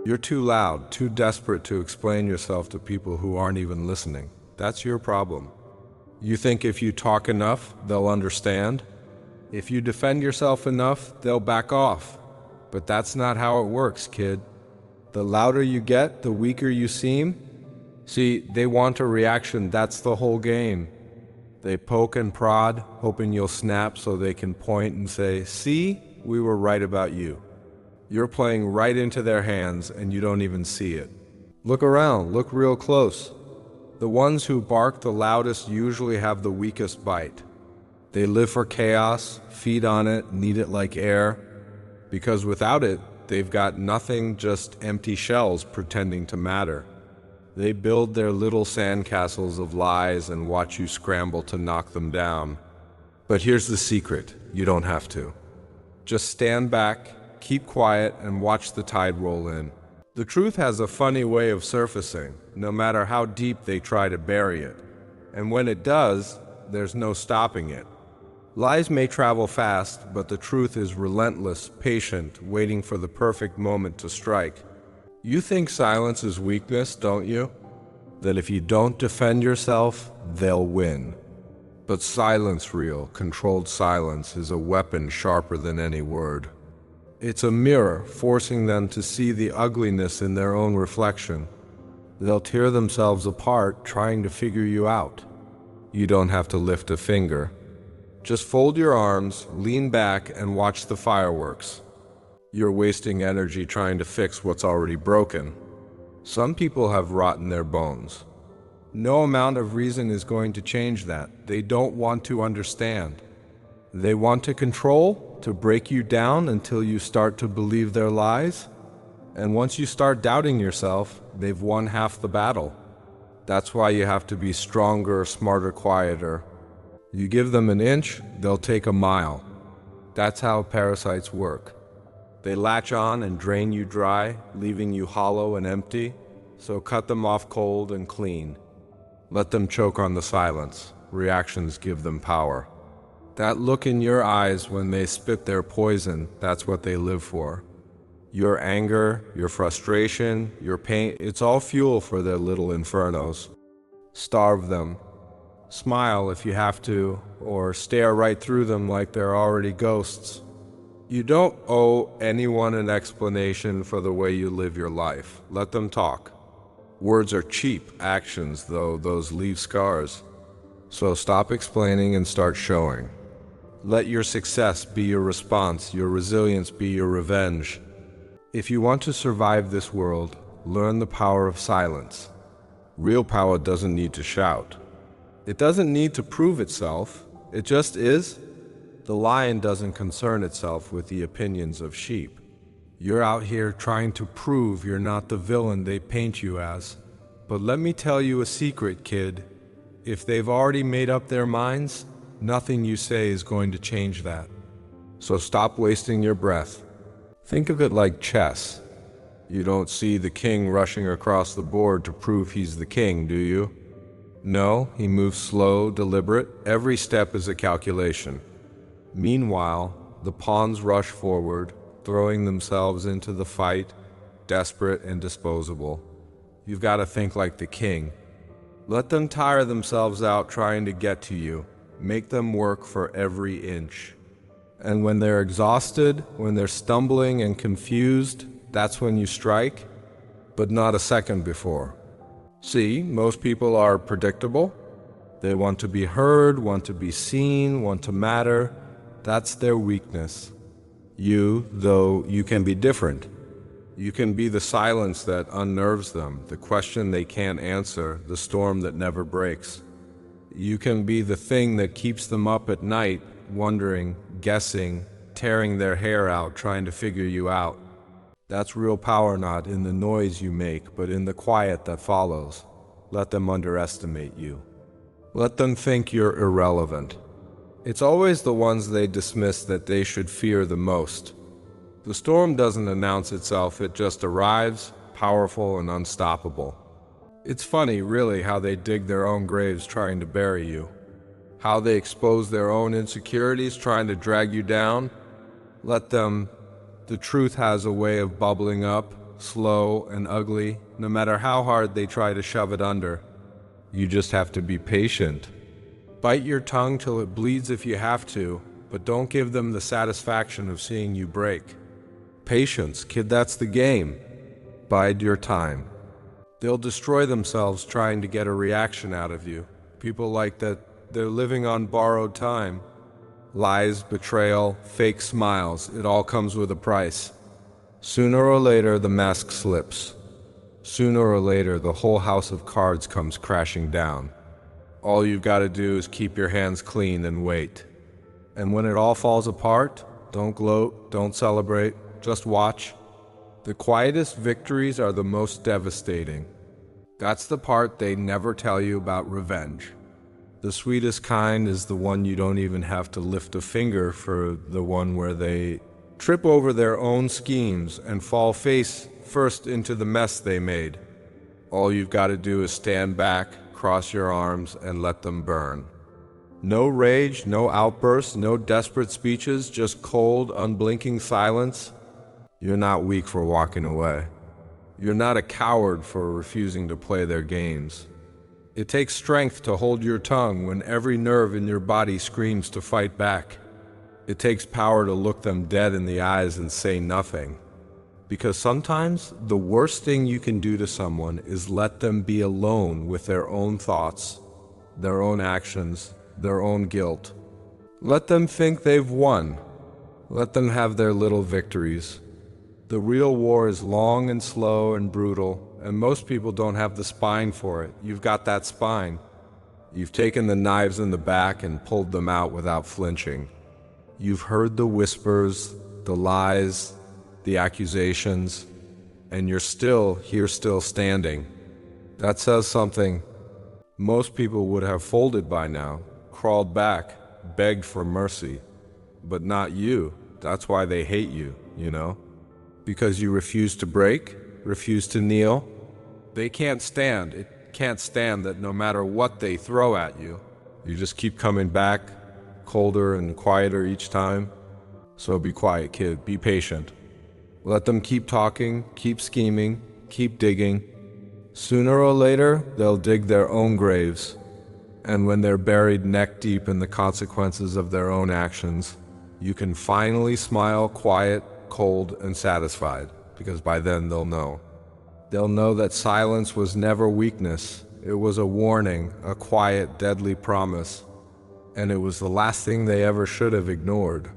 You're too loud, too desperate to explain yourself to people who aren't even listening. That's your problem. You think if you talk enough, they'll understand? If you defend yourself enough, they'll back off. But that's not how it works, kid. The louder you get, the weaker you seem. See, they want a reaction, that's the whole game. They poke and prod, hoping you'll snap so they can point and say, "See, we were right about you." You're playing right into their hands and you don't even see it. Look around, look real close. The ones who bark the loudest usually have the weakest bite. They live for chaos, feed on it, need it like air. Because without it, they've got nothing, just empty shells pretending to matter. They build their little sandcastles of lies and watch you scramble to knock them down. But here's the secret, you don't have to. Just stand back, keep quiet, and watch the tide roll in. The truth has a funny way of surfacing, no matter how deep they try to bury it. And when it does, there's no stopping it. Lies may travel fast, but the truth is relentless, patient, waiting for the perfect moment to strike. You think silence is weakness, don't you? That if you don't defend yourself, they'll win. But silence, real, controlled silence, is a weapon sharper than any word. It's a mirror, forcing them to see the ugliness in their own reflection. They'll tear themselves apart, trying to figure you out. You don't have to lift a finger. Just fold your arms, lean back, and watch the fireworks. You're wasting energy trying to fix what's already broken. Some people have rot in their bones. No amount of reason is going to change that. They don't want to understand. They want to control, to break you down until you start to believe their lies. And once you start doubting yourself, they've won half the battle. That's why you have to be stronger, smarter, quieter. You give them an inch, they'll take a mile. That's how parasites work. They latch on and drain you dry, leaving you hollow and empty, so cut them off cold and clean. Let them choke on the silence. Reactions give them power. That look in your eyes when they spit their poison, that's what they live for. Your anger, your frustration, your pain, it's all fuel for their little infernos. Starve them. Smile if you have to, or stare right through them like they're already ghosts. You don't owe anyone an explanation for the way you live your life. Let them talk. Words are cheap, actions, though, those leave scars. So stop explaining and start showing. Let your success be your response, your resilience be your revenge. If you want to survive this world, learn the power of silence. Real power doesn't need to shout. It doesn't need to prove itself. It just is. The lion doesn't concern itself with the opinions of sheep. You're out here trying to prove you're not the villain they paint you as. But let me tell you a secret, kid. If they've already made up their minds, nothing you say is going to change that. So stop wasting your breath. Think of it like chess. You don't see the king rushing across the board to prove he's the king, do you? No, he moves slow, deliberate. Every step is a calculation. Meanwhile, the pawns rush forward, throwing themselves into the fight, desperate and disposable. You've got to think like the king. Let them tire themselves out trying to get to you. Make them work for every inch. And when they're exhausted, when they're stumbling and confused, that's when you strike, but not a second before. See, most people are predictable. They want to be heard, want to be seen, want to matter. That's their weakness. You, though, you can be different. You can be the silence that unnerves them, the question they can't answer, the storm that never breaks. You can be the thing that keeps them up at night, wondering, guessing, tearing their hair out, trying to figure you out. That's real power, not in the noise you make, but in the quiet that follows. Let them underestimate you. Let them think you're irrelevant. It's always the ones they dismiss that they should fear the most. The storm doesn't announce itself, it just arrives, powerful and unstoppable. It's funny, really, how they dig their own graves trying to bury you. How they expose their own insecurities trying to drag you down. Let them. The truth has a way of bubbling up, slow, and ugly, no matter how hard they try to shove it under. You just have to be patient. Bite your tongue till it bleeds if you have to, but don't give them the satisfaction of seeing you break. Patience, kid, that's the game. Bide your time. They'll destroy themselves trying to get a reaction out of you. People like that, they're living on borrowed time. Lies, betrayal, fake smiles, it all comes with a price. Sooner or later, the mask slips. Sooner or later, the whole house of cards comes crashing down. All you've got to do is keep your hands clean and wait. And when it all falls apart, don't gloat, don't celebrate, just watch. The quietest victories are the most devastating. That's the part they never tell you about revenge. The sweetest kind is the one you don't even have to lift a finger for, the one where they trip over their own schemes and fall face first into the mess they made. All you've got to do is stand back, cross your arms, and let them burn. No rage, no outbursts, no desperate speeches, just cold, unblinking silence. You're not weak for walking away. You're not a coward for refusing to play their games. It takes strength to hold your tongue when every nerve in your body screams to fight back. It takes power to look them dead in the eyes and say nothing. Because sometimes the worst thing you can do to someone is let them be alone with their own thoughts, their own actions, their own guilt. Let them think they've won. Let them have their little victories. The real war is long and slow and brutal, and most people don't have the spine for it. You've got that spine. You've taken the knives in the back and pulled them out without flinching. You've heard the whispers, the lies, the accusations, and you're still here, still standing. That says something. Most people would have folded by now, crawled back, begged for mercy. But not you. That's why they hate you, you know? Because you refuse to break, refuse to kneel. It can't stand that no matter what they throw at you, you just keep coming back, colder and quieter each time. So be quiet, kid. Be patient. Let them keep talking, keep scheming, keep digging. Sooner or later, they'll dig their own graves. And when they're buried neck deep in the consequences of their own actions, you can finally smile quiet, cold, and satisfied, because by then they'll know. They'll know that silence was never weakness. It was a warning, a quiet, deadly promise. And it was the last thing they ever should have ignored.